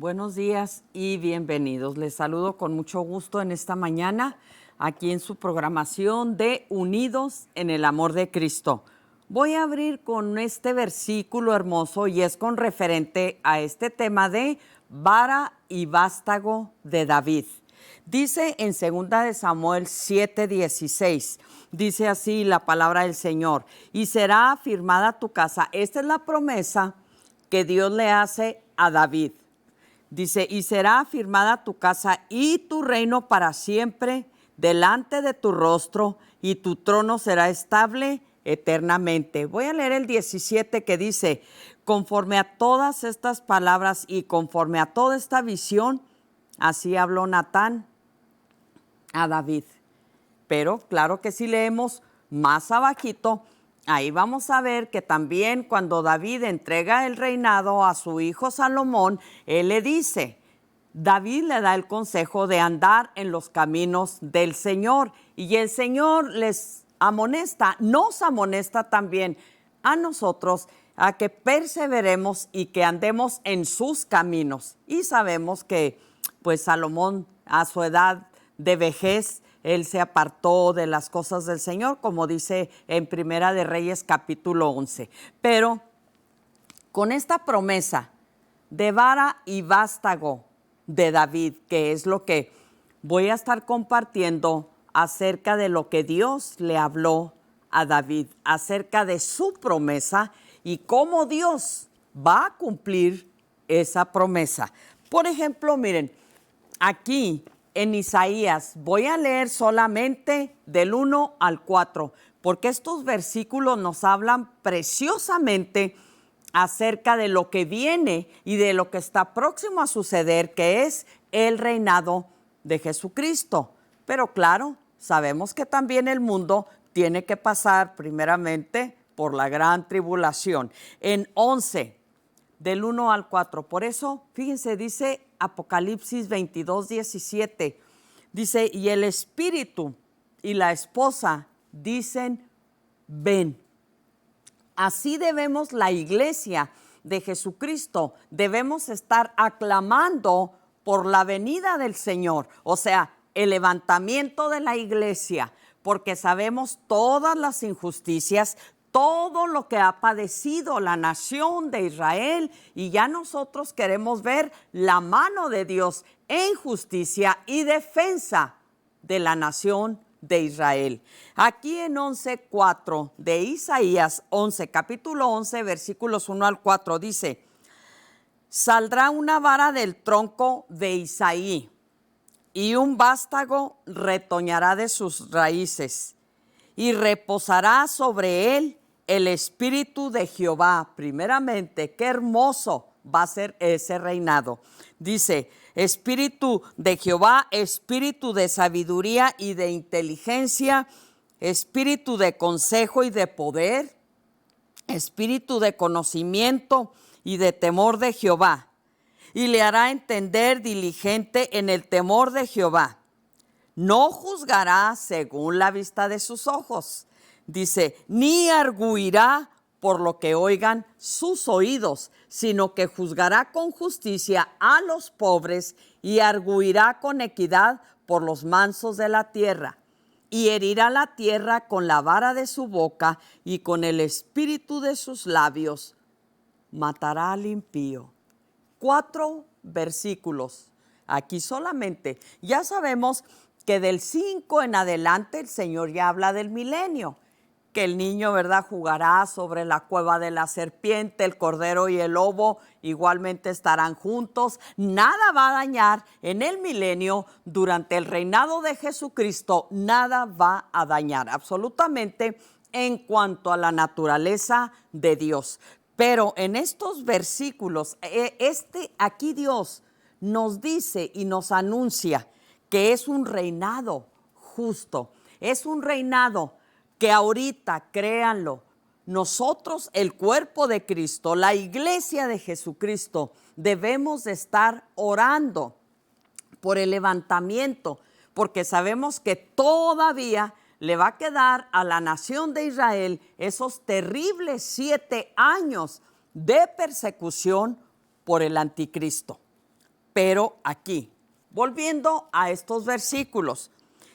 Buenos días y bienvenidos. Les saludo con mucho gusto en esta mañana aquí en su programación de Unidos en el Amor de Cristo. Voy a abrir con este versículo hermoso y es con referente a este tema de vara y vástago de David. Dice en 2 de Samuel 7:16, dice así la palabra del Señor, y será afirmada tu casa. Esta es la promesa que Dios le hace a David. Dice, y será afirmada tu casa y tu reino para siempre delante de tu rostro, y tu trono será estable eternamente. Voy a leer el 17 que dice, conforme a todas estas palabras y conforme a toda esta visión, así habló Natán a David. Pero claro que si leemos más abajito, ahí vamos a ver que también cuando David entrega el reinado a su hijo Salomón, él le dice, David le da el consejo de andar en los caminos del Señor. Y el Señor les amonesta, nos amonesta también a nosotros a que perseveremos y que andemos en sus caminos. Y sabemos que pues Salomón a su edad de vejez, él se apartó de las cosas del Señor, como dice en Primera de Reyes capítulo 11. Pero con esta promesa de vara y vástago de David, que es lo que voy a estar compartiendo acerca de lo que Dios le habló a David, acerca de su promesa y cómo Dios va a cumplir esa promesa. Por ejemplo, miren, aquí en Isaías, voy a leer solamente del 1 al 4, porque estos versículos nos hablan preciosamente acerca de lo que viene y de lo que está próximo a suceder, que es el reinado de Jesucristo. Pero claro, sabemos que también el mundo tiene que pasar primeramente por la gran tribulación. En 11, del 1 al 4, por eso, fíjense, dice Apocalipsis 22:17, dice, y el espíritu y la esposa dicen, ven. Así debemos la iglesia de Jesucristo, debemos estar aclamando por la venida del Señor, o sea, el levantamiento de la iglesia, porque sabemos todas las injusticias, todo lo que ha padecido la nación de Israel, y ya nosotros queremos ver la mano de Dios en justicia y defensa de la nación de Israel. Aquí en 11:4 de Isaías 11, capítulo 11, versículos 1 al 4, dice, saldrá una vara del tronco de Isaí, y un vástago retoñará de sus raíces, y reposará sobre él el espíritu de Jehová. Primeramente, qué hermoso va a ser ese reinado. Dice, espíritu de Jehová, espíritu de sabiduría y de inteligencia, espíritu de consejo y de poder, espíritu de conocimiento y de temor de Jehová. Y le hará entender diligente en el temor de Jehová. No juzgará según la vista de sus ojos, dice, ni arguirá por lo que oigan sus oídos, sino que juzgará con justicia a los pobres y arguirá con equidad por los mansos de la tierra. Y herirá la tierra con la vara de su boca, y con el espíritu de sus labios matará al impío. 4 versículos, aquí solamente. Ya sabemos que del 5 en adelante el Señor ya habla del milenio, que el niño, ¿verdad?, jugará sobre la cueva de la serpiente, el cordero y el lobo igualmente estarán juntos. Nada va a dañar en el milenio, durante el reinado de Jesucristo, nada va a dañar absolutamente en cuanto a la naturaleza de Dios. Pero en estos versículos, aquí Dios nos dice y nos anuncia que es un reinado justo, es un reinado que ahorita, créanlo, nosotros, el cuerpo de Cristo, la iglesia de Jesucristo, debemos de estar orando por el levantamiento, porque sabemos que todavía le va a quedar a la nación de Israel esos terribles 7 años de persecución por el anticristo. Pero aquí, volviendo a estos versículos,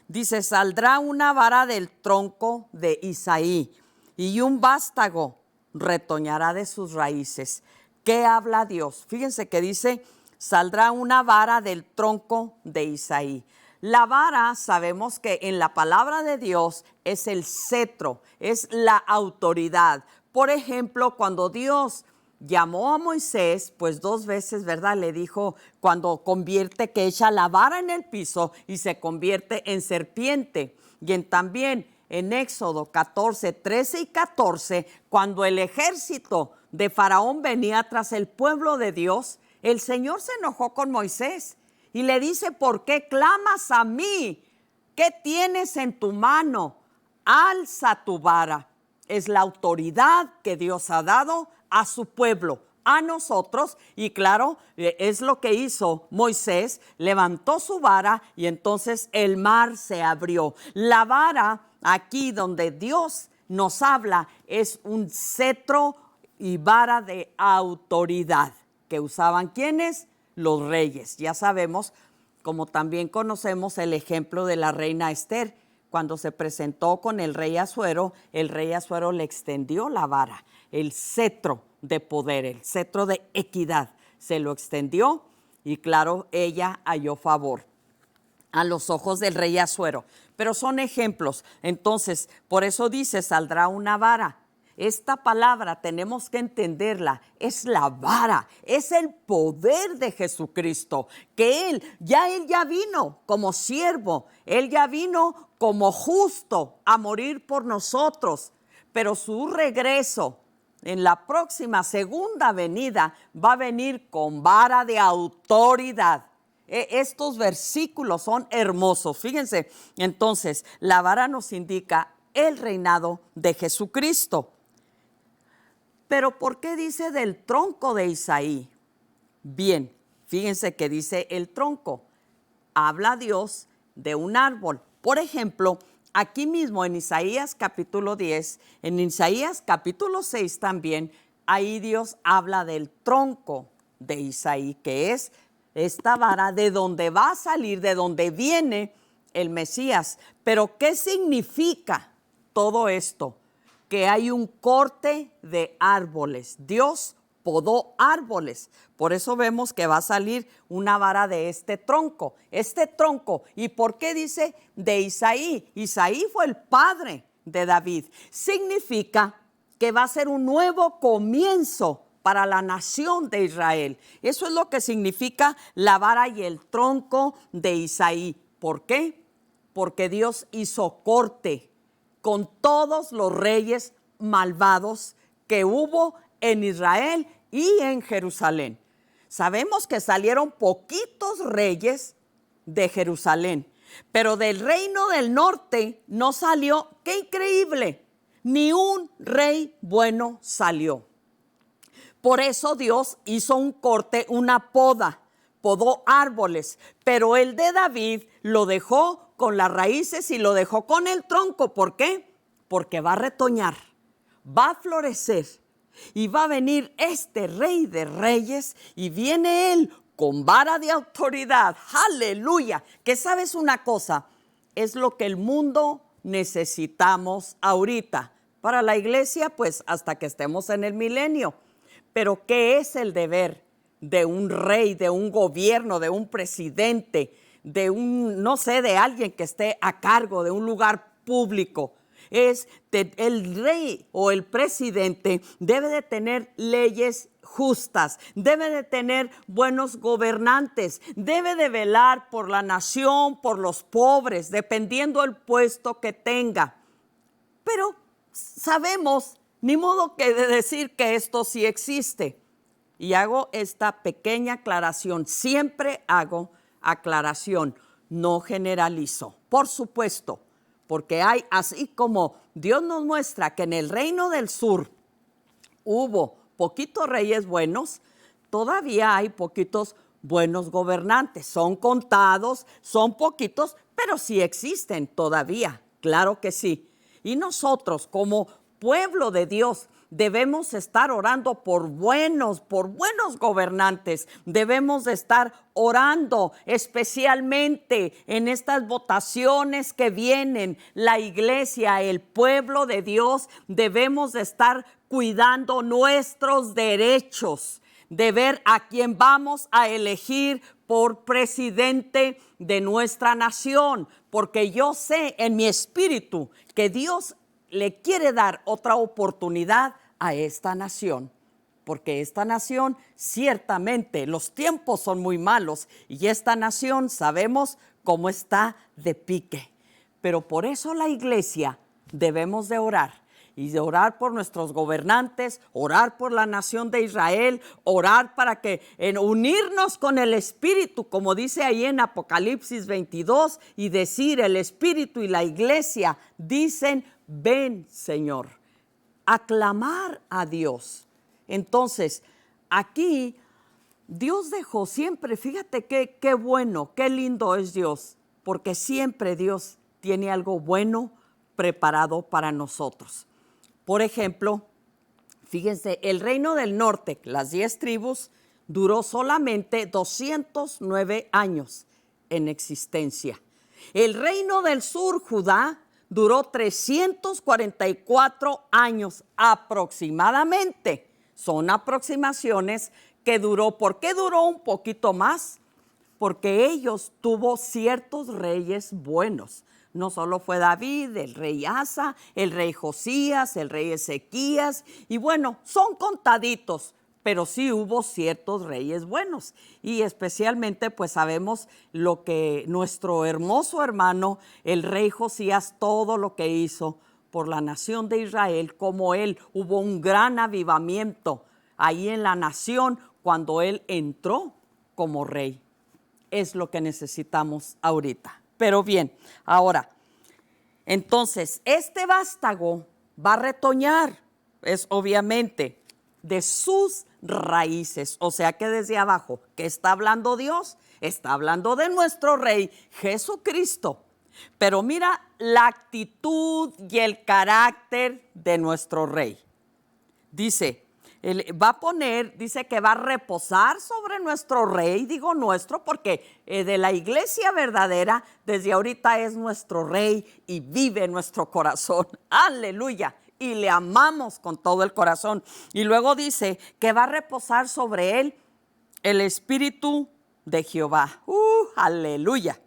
dice, saldrá una vara del tronco de Isaí y un vástago retoñará de sus raíces. ¿Qué habla Dios? Fíjense que dice, saldrá una vara del tronco de Isaí. La vara, sabemos que en la palabra de Dios es el cetro, es la autoridad. Por ejemplo, cuando Dios llamó a Moisés, pues 2 veces, ¿verdad? Le dijo cuando convierte, que echa la vara en el piso y se convierte en serpiente. Y también en Éxodo 14, 13 y 14, cuando el ejército de Faraón venía tras el pueblo de Dios, el Señor se enojó con Moisés y le dice, ¿por qué clamas a mí? ¿Qué tienes en tu mano? Alza tu vara. Es la autoridad que Dios ha dado a su pueblo, a nosotros, y claro, es lo que hizo Moisés, levantó su vara y entonces el mar se abrió. La vara, aquí donde Dios nos habla, es un cetro y vara de autoridad que usaban ¿quiénes? Los reyes. Ya sabemos, como también conocemos el ejemplo de la reina Esther, cuando se presentó con el rey Asuero le extendió la vara, el cetro de poder, el cetro de equidad, se lo extendió y claro, ella halló favor a los ojos del rey Asuero. Pero son ejemplos. Entonces, por eso dice, saldrá una vara. Esta palabra tenemos que entenderla, es la vara, es el poder de Jesucristo, que Él ya vino como siervo, Él ya vino como justo a morir por nosotros, pero su regreso en la próxima segunda venida va a venir con vara de autoridad. Estos versículos son hermosos, fíjense. Entonces, la vara nos indica el reinado de Jesucristo. Pero ¿por qué dice del tronco de Isaí? Bien, fíjense que dice el tronco. Habla Dios de un árbol. Por ejemplo, aquí mismo en Isaías capítulo 10, en Isaías capítulo 6 también, ahí Dios habla del tronco de Isaí, que es esta vara de donde va a salir, de donde viene el Mesías. Pero ¿qué significa todo esto? Que hay un corte de árboles. Dios podó árboles. Por eso vemos que va a salir una vara de este tronco. ¿Y por qué dice de Isaí? Isaí fue el padre de David. Significa que va a ser un nuevo comienzo para la nación de Israel. Eso es lo que significa la vara y el tronco de Isaí. ¿Por qué? Porque Dios hizo corte con todos los reyes malvados que hubo en Israel y en Jerusalén. Sabemos que salieron poquitos reyes de Jerusalén, pero del reino del norte no salió, ¡qué increíble! Ni un rey bueno salió. Por eso Dios hizo un corte, una poda, podó árboles, pero el de David lo dejó con las raíces y lo dejó con el tronco. ¿Por qué? Porque va a retoñar, va a florecer y va a venir este rey de reyes y viene él con vara de autoridad. ¡Aleluya! Que sabes una cosa, es lo que el mundo necesitamos ahorita. Para la iglesia, pues hasta que estemos en el milenio. Pero ¿qué es el deber de un rey, de un gobierno, de un presidente, de un, no sé, de alguien que esté a cargo de un lugar público? El rey o el presidente debe de tener leyes justas, debe de tener buenos gobernantes, debe de velar por la nación, por los pobres, dependiendo del puesto que tenga. Pero sabemos, ni modo que de decir que esto sí existe. Y hago esta pequeña aclaración, siempre hago aclaración, no generalizo, por supuesto, porque hay, así como Dios nos muestra que en el reino del sur hubo poquitos reyes buenos, todavía hay poquitos buenos gobernantes. Son contados, son poquitos, pero sí existen todavía, claro que sí. Y nosotros como pueblo de Dios debemos estar orando por buenos gobernantes. Debemos de estar orando especialmente en estas votaciones que vienen. La iglesia, el pueblo de Dios, debemos de estar cuidando nuestros derechos, de ver a quién vamos a elegir por presidente de nuestra nación, porque yo sé en mi espíritu que Dios le quiere dar otra oportunidad a esta nación, porque esta nación ciertamente los tiempos son muy malos y esta nación sabemos cómo está de pique, pero por eso la iglesia debemos de orar. Y de orar por nuestros gobernantes, orar por la nación de Israel, orar para que unirnos con el Espíritu, como dice ahí en Apocalipsis 22, y decir, el Espíritu y la iglesia dicen, ven Señor, aclamar a Dios. Entonces, aquí Dios dejó siempre, fíjate qué bueno, qué lindo es Dios, porque siempre Dios tiene algo bueno preparado para nosotros. Por ejemplo, fíjense, el reino del norte, las 10 tribus, duró solamente 209 años en existencia. El reino del sur, Judá, duró 344 años aproximadamente. Son aproximaciones que duró. ¿Por qué duró un poquito más? Porque ellos tuvo ciertos reyes buenos. No solo fue David, el rey Asa, el rey Josías, el rey Ezequías, y bueno, son contaditos, pero sí hubo ciertos reyes buenos. Y especialmente pues sabemos lo que nuestro hermoso hermano, el rey Josías, todo lo que hizo por la nación de Israel, como él hubo un gran avivamiento ahí en la nación cuando él entró como rey. Es lo que necesitamos ahorita. Pero bien, ahora, entonces, este vástago va a retoñar, es obviamente, de sus raíces. O sea que desde abajo, ¿qué está hablando Dios? Está hablando de nuestro Rey Jesucristo. Pero mira la actitud y el carácter de nuestro Rey. Dice, dice que va a reposar sobre nuestro Rey, digo nuestro porque de la iglesia verdadera desde ahorita es nuestro Rey y vive en nuestro corazón, aleluya, y le amamos con todo el corazón. Y luego dice que va a reposar sobre él el Espíritu de Jehová, aleluya,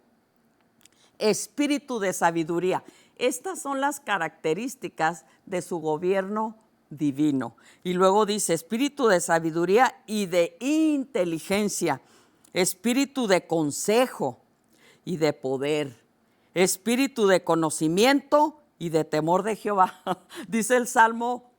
espíritu de sabiduría. Estas son las características de su gobierno divino. Y luego dice espíritu de sabiduría y de inteligencia, espíritu de consejo y de poder, espíritu de conocimiento y de temor de Jehová. Dice el Salmo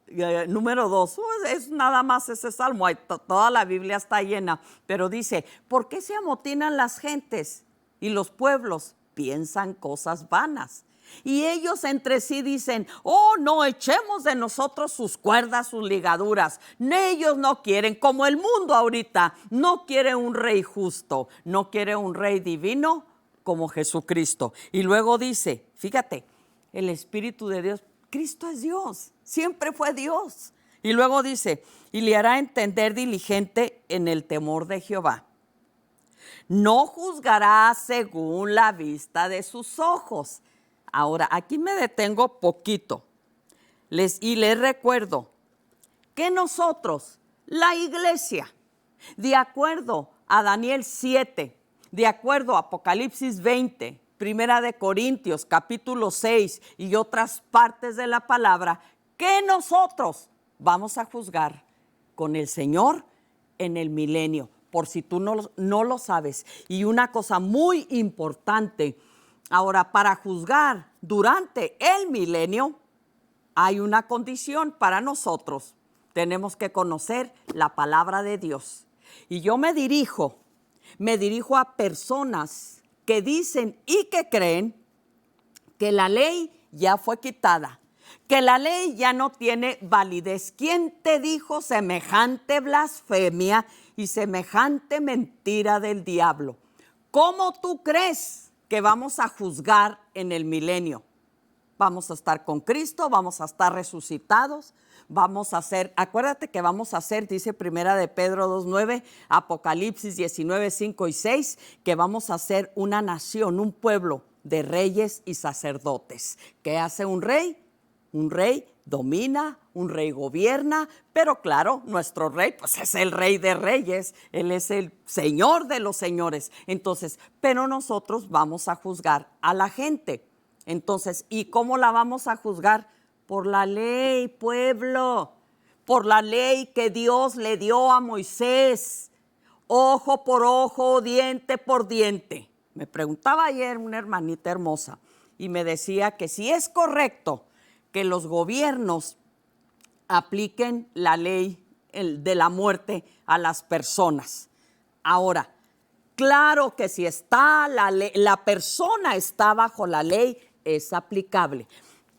número 2, es nada más ese salmo, toda la Biblia está llena, pero dice, ¿por qué se amotinan las gentes y los pueblos piensan cosas vanas? Y ellos entre sí dicen, oh, no echemos de nosotros sus cuerdas, sus ligaduras. Ellos no quieren, como el mundo ahorita, no quiere un rey justo, no quiere un rey divino como Jesucristo. Y luego dice, fíjate, el Espíritu de Dios, Cristo es Dios, siempre fue Dios. Y luego dice, y le hará entender diligente en el temor de Jehová. No juzgará según la vista de sus ojos. Ahora, aquí me detengo poquito y les recuerdo que nosotros, la iglesia, de acuerdo a Daniel 7, de acuerdo a Apocalipsis 20, Primera de Corintios, capítulo 6 y otras partes de la palabra, que nosotros vamos a juzgar con el Señor en el milenio, por si tú no lo sabes. Y una cosa muy importante, ahora, para juzgar durante el milenio, hay una condición para nosotros. Tenemos que conocer la palabra de Dios. Y yo me dirijo a personas que dicen y que creen que la ley ya fue quitada, que la ley ya no tiene validez. ¿Quién te dijo semejante blasfemia y semejante mentira del diablo? ¿Cómo tú crees que vamos a juzgar en el milenio? vamos a estar con Cristo, vamos a estar resucitados, vamos a ser, acuérdate que vamos a ser, dice Primera de Pedro 2:9, Apocalipsis 19:5 y 6, que vamos a ser una nación, un pueblo de reyes y sacerdotes. ¿Qué hace un rey? Un rey domina, un rey gobierna, pero claro, nuestro rey pues es el rey de reyes, él es el señor de los señores. Entonces, pero nosotros vamos a juzgar a la gente. Entonces, ¿y cómo la vamos a juzgar? Por la ley, pueblo, por la ley que Dios le dio a Moisés, ojo por ojo, diente por diente. Me preguntaba ayer una hermanita hermosa y me decía que si es correcto que los gobiernos apliquen la ley de la muerte a las personas. Ahora, claro que si está la persona está bajo la ley, es aplicable.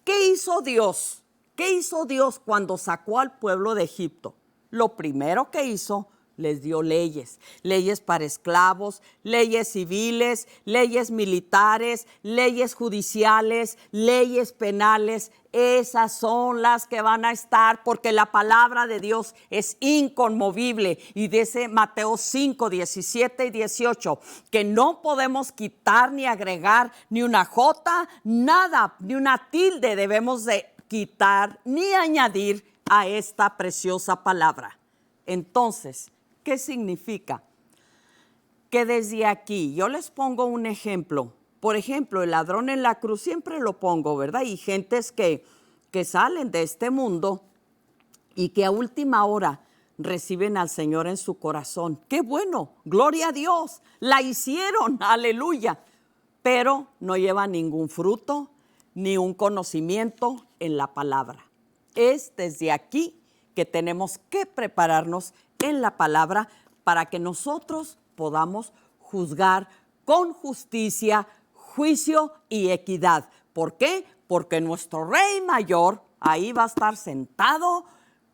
¿Qué hizo Dios? ¿Qué hizo Dios cuando sacó al pueblo de Egipto? Lo primero que hizo, les dio leyes, leyes para esclavos, leyes civiles, leyes militares, leyes judiciales, leyes penales. Esas son las que van a estar porque la palabra de Dios es inconmovible. Y dice Mateo 5, 17 y 18, que no podemos quitar ni agregar ni una jota, nada, ni una tilde debemos de quitar ni añadir a esta preciosa palabra. Entonces, ¿qué significa? Que desde aquí, yo les pongo un ejemplo. Por ejemplo, el ladrón en la cruz, siempre lo pongo, ¿verdad? Y gentes que salen de este mundo y que a última hora reciben al Señor en su corazón. ¡Qué bueno! ¡Gloria a Dios! La hicieron, aleluya. Pero no lleva ningún fruto, ni un conocimiento en la palabra. Es desde aquí que tenemos que prepararnos en la palabra para que nosotros podamos juzgar con justicia, juicio y equidad. ¿Por qué? Porque nuestro Rey Mayor ahí va a estar sentado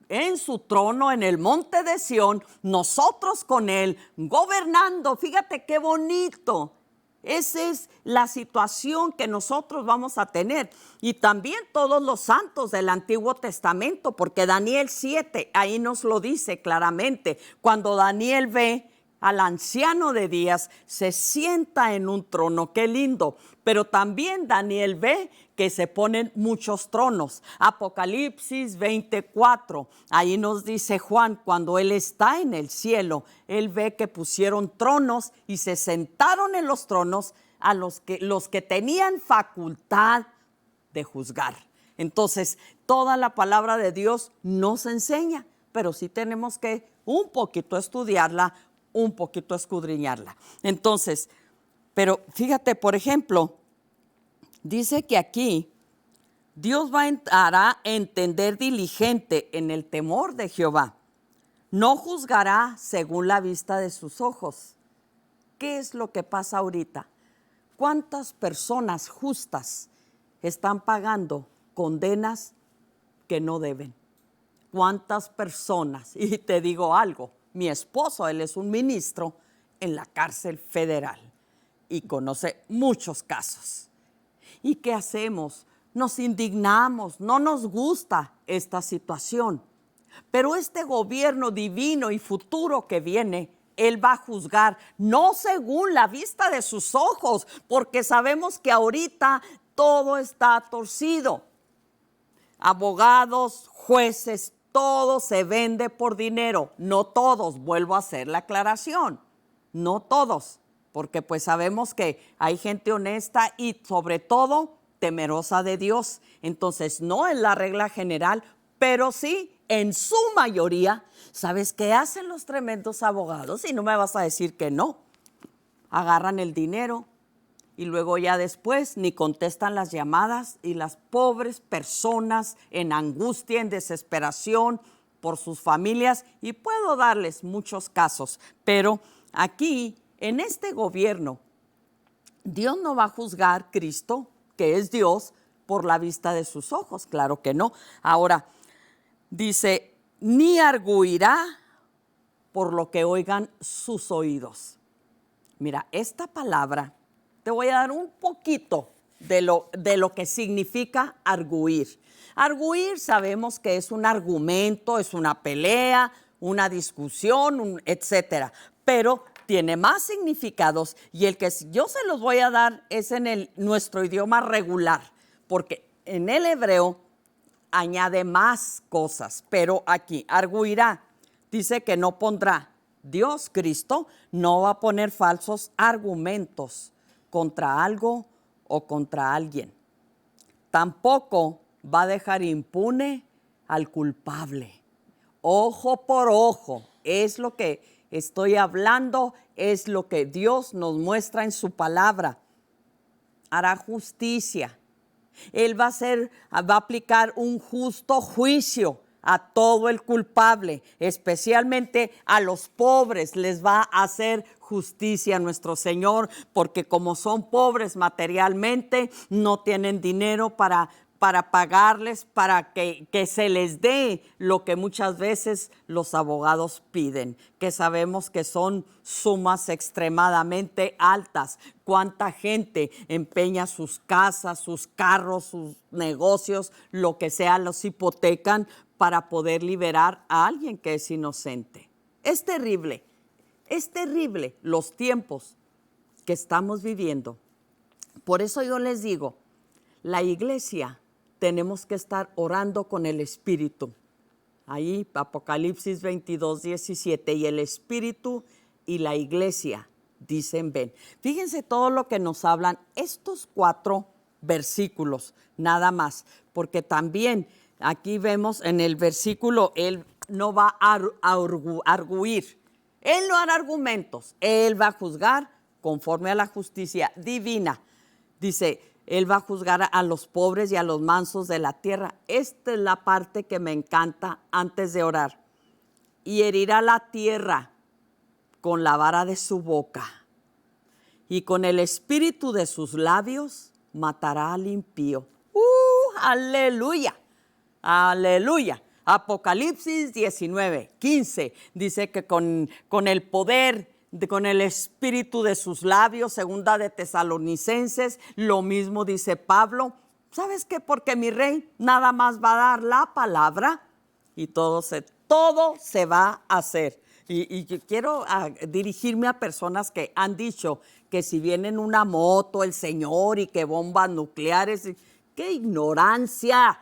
en su trono en el monte de Sión, nosotros con él gobernando. Fíjate qué bonito. Esa es la situación que nosotros vamos a tener. Y también todos los santos del Antiguo Testamento, porque Daniel 7, ahí nos lo dice claramente. Cuando Daniel ve al anciano de días, se sienta en un trono, qué lindo. Pero también Daniel ve que se ponen muchos tronos. Apocalipsis 24, ahí nos dice Juan, cuando él está en el cielo, él ve que pusieron tronos y se sentaron en los tronos a los que tenían facultad de juzgar. Entonces, toda la palabra de Dios nos enseña, pero sí tenemos que un poquito estudiarla, un poquito escudriñarla. Entonces, pero fíjate, por ejemplo, dice que aquí Dios hará entender diligente en el temor de Jehová. No juzgará según la vista de sus ojos. ¿Qué es lo que pasa ahorita? ¿Cuántas personas justas están pagando condenas que no deben? ¿Cuántas personas? Y te digo algo, mi esposo, él es un ministro en la cárcel federal y conoce muchos casos. ¿Y qué hacemos? Nos indignamos, no nos gusta esta situación. Pero este gobierno divino y futuro que viene, él va a juzgar no según la vista de sus ojos, porque sabemos que ahorita todo está torcido. Abogados, jueces, todo se vende por dinero. No todos, vuelvo a hacer la aclaración, no todos, porque pues sabemos que hay gente honesta y sobre todo temerosa de Dios. Entonces no es la regla general, pero sí en su mayoría. ¿Sabes qué hacen los tremendos abogados? Y no me vas a decir que no. Agarran el dinero y luego ya después ni contestan las llamadas y las pobres personas en angustia, en desesperación por sus familias, y puedo darles muchos casos, pero aquí en este gobierno Dios no va a juzgar, Cristo, que es Dios, por la vista de sus ojos, claro que no. Ahora, dice, ni arguirá por lo que oigan sus oídos. Mira, esta palabra, te voy a dar un poquito de lo que significa arguir. Arguir sabemos que es un argumento, es una pelea, una discusión, etcétera, pero tiene más significados y el que yo se los voy a dar es en nuestro idioma regular, porque en el hebreo añade más cosas, pero aquí arguirá, dice que no pondrá. Dios, Cristo, no va a poner falsos argumentos contra algo o contra alguien. Tampoco va a dejar impune al culpable. Ojo por ojo, es lo que estoy hablando, es lo que Dios nos muestra en su palabra. Hará justicia. Él va a aplicar un justo juicio a todo el culpable, especialmente a los pobres. Les va a hacer justicia nuestro Señor, porque como son pobres materialmente, no tienen dinero para pagarles, para que se les dé lo que muchas veces los abogados piden, que sabemos que son sumas extremadamente altas. Cuánta gente empeña sus casas, sus carros, sus negocios, lo que sea, los hipotecan para poder liberar a alguien que es inocente. Es terrible los tiempos que estamos viviendo. Por eso yo les digo, la iglesia tenemos que estar orando con el Espíritu. Ahí, Apocalipsis 22, 17, y el Espíritu y la iglesia dicen ven. Fíjense todo lo que nos hablan estos 4 versículos, nada más, porque también aquí vemos en el versículo, él no va a arguir, él no hará argumentos, él va a juzgar conforme a la justicia divina. Dice, él va a juzgar a los pobres y a los mansos de la tierra. Esta es la parte que me encanta antes de orar. Y herirá la tierra con la vara de su boca. Y con el espíritu de sus labios matará al impío. ¡Aleluya! ¡Aleluya! Apocalipsis 19, 15 dice que con el poder, con el espíritu de sus labios, segunda de Tesalonicenses, lo mismo dice Pablo. ¿Sabes qué? Porque mi rey nada más va a dar la palabra y todo se va a hacer. Y yo quiero dirigirme a personas que han dicho que si viene en una moto el Señor y que bombas nucleares, ¡qué ignorancia!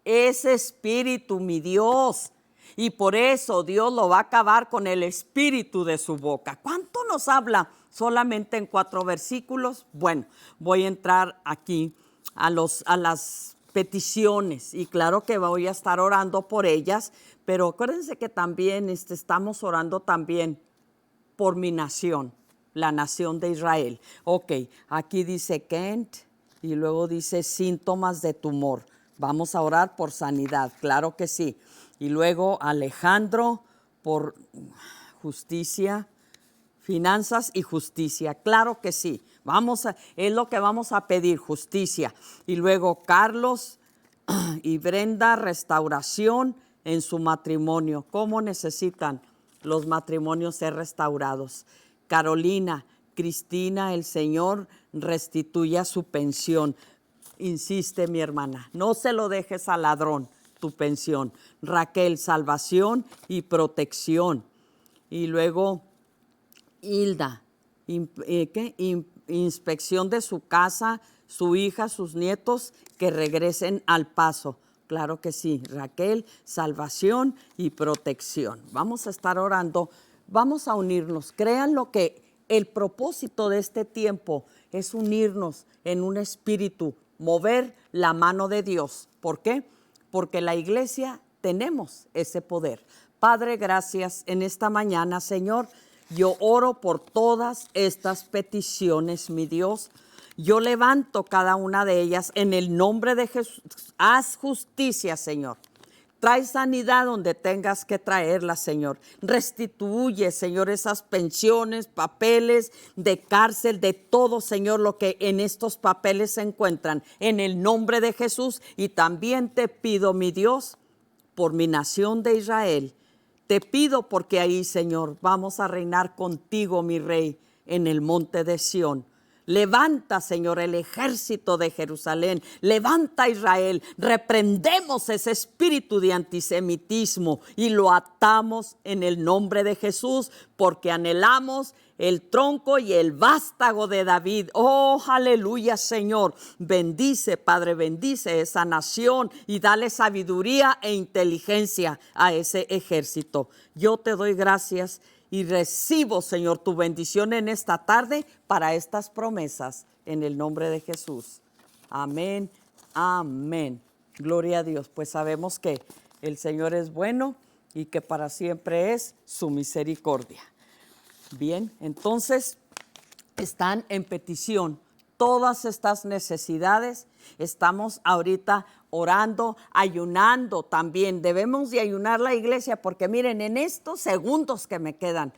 Ese espíritu, mi Dios. Y por eso Dios lo va a acabar con el espíritu de su boca. ¿Cuánto nos habla solamente en 4 versículos? Bueno, voy a entrar aquí a las peticiones y claro que voy a estar orando por ellas, pero acuérdense que también estamos orando también por mi nación, la nación de Israel. Ok, aquí dice Kent y luego dice síntomas de tumor. Vamos a orar por sanidad, claro que sí. Y luego Alejandro por justicia, finanzas y justicia, claro que sí. Es lo que vamos a pedir, justicia. Y luego Carlos y Brenda, restauración en su matrimonio. ¿Cómo necesitan los matrimonios ser restaurados? Carolina, Cristina, el Señor restituya su pensión. Insiste mi hermana, no se lo dejes al ladrón tu pensión. Raquel, salvación y protección. Y luego Hilda, inspección de su casa, su hija, sus nietos, que regresen al paso. Claro que sí, Raquel, salvación y protección. Vamos a estar orando, vamos a unirnos. Crean lo que el propósito de este tiempo es unirnos en un espíritu, mover la mano de Dios. ¿Por qué? Porque la iglesia tenemos ese poder. Padre, gracias en esta mañana, Señor. Yo oro por todas estas peticiones, mi Dios. Yo levanto cada una de ellas en el nombre de Jesús. Haz justicia, Señor. Trae sanidad donde tengas que traerla, Señor. Restituye, Señor, esas pensiones, papeles de cárcel, de todo, Señor, lo que en estos papeles se encuentran. En el nombre de Jesús. Y también te pido, mi Dios, por mi nación de Israel. Te pido porque ahí, Señor, vamos a reinar contigo, mi Rey, en el monte de Sión. Levanta, Señor, el ejército de Jerusalén. Levanta, Israel. Reprendemos ese espíritu de antisemitismo y lo atamos en el nombre de Jesús, porque anhelamos el tronco y el vástago de David. Oh, aleluya, Señor. Bendice, Padre, bendice esa nación y dale sabiduría e inteligencia a ese ejército. Yo te doy gracias y recibo, Señor, tu bendición en esta tarde para estas promesas, en el nombre de Jesús. Amén, amén. Gloria a Dios. Pues sabemos que el Señor es bueno y que para siempre es su misericordia. Bien, entonces están en petición todas estas necesidades. Estamos ahorita orando, ayunando también. Debemos de ayunar la iglesia porque miren, en estos segundos que me quedan,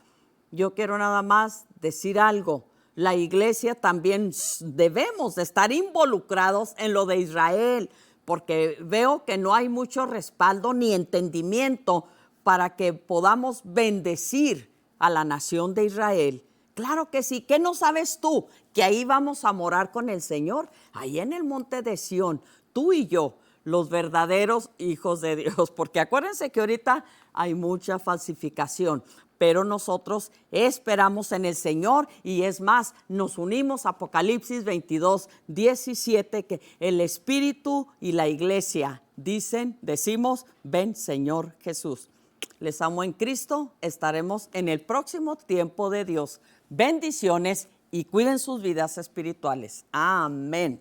yo quiero nada más decir algo. La iglesia también debemos de estar involucrados en lo de Israel, porque veo que no hay mucho respaldo ni entendimiento para que podamos bendecir a la nación de Israel. Claro que sí. ¿Qué no sabes tú? Que ahí vamos a morar con el Señor, ahí en el monte de Sión, tú y yo, los verdaderos hijos de Dios. Porque acuérdense que ahorita hay mucha falsificación, pero nosotros esperamos en el Señor y es más, nos unimos a Apocalipsis 22:17, que el Espíritu y la iglesia decimos, ven Señor Jesús. Les amo en Cristo, estaremos en el próximo tiempo de Dios. Bendiciones y cuiden sus vidas espirituales. Amén.